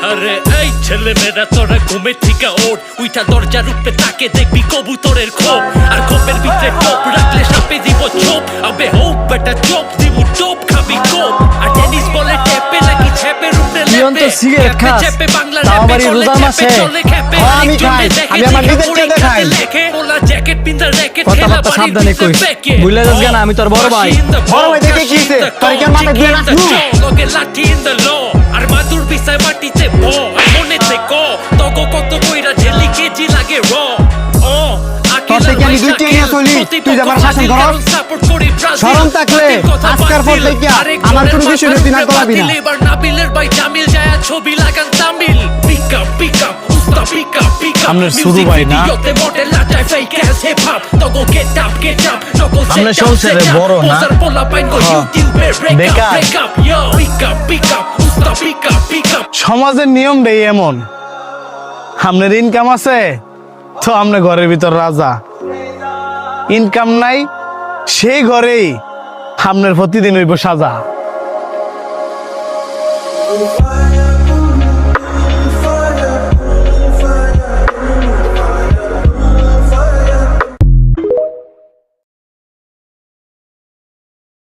আরে এই ছেলে মেয়েরা তোরা ঘুমে থেকে ওঠ উইটা দরজার উপরে তাকে দেখবি কবুতরের খোপ আর খোপের ভিতরে টোপ রাখলে সাপে দিব চোপ আবে হোপ বেটা চোপ দিব চোপ খাবি কোপ আর টেনিস বলে টেপে নাকি ছেপের উপরে লেপে সিগারেট খাস চেপে বাংলা তাও লেপে আবার এই চলে রোজার চেপে মাসে চলে খেপে আমি খাই আমি আমার নিজের চেয়ে খাই ওলা জ্যাকেট পিন্দা র্যাকেট কথাবার্তা সাবধানে কই ভুলে যাস কেন আমি তোর বড় ভাই বড় ভাই দেখে কি হইছে তোর কি মাথা দিয়ে না লগে লাঠি ইন দ্য ল আর মাদুর বিছায় মাটিতে ব মনেতে ক তগো কত কইরা ঝেলি কেজি লাগে র তোর থেকে আমি দুইটা নিয়ে চলি তুই যে আমার শাসন করস শরম থাকলে আজকের পর থেকে আমার কোনো বিষয় তুই না করাবি না এবার নাবিলের ভাই জামিল যায় ছবি লাগান তামিল পিক আপ উস্তা পিক আপ আমরা শুরু ভাই না ইয়োতে মডেল লাটাই ফেক অ্যাস হিপ হপ তগো গেট আপ নকল আমরা সংসারে বড় না পোলা পাইন গো ইউটিউবে বেকার। ব্রেক আপ ইয়ো পিক আপ উস্তা পিক আপ সমাজের নিয়ম রে এমন আপনার ইনকাম আছে তো আমরা ঘরের ভিতর রাজা ইনকাম নাই সেই ঘরেই আপনার প্রতিদিন হইব সাজা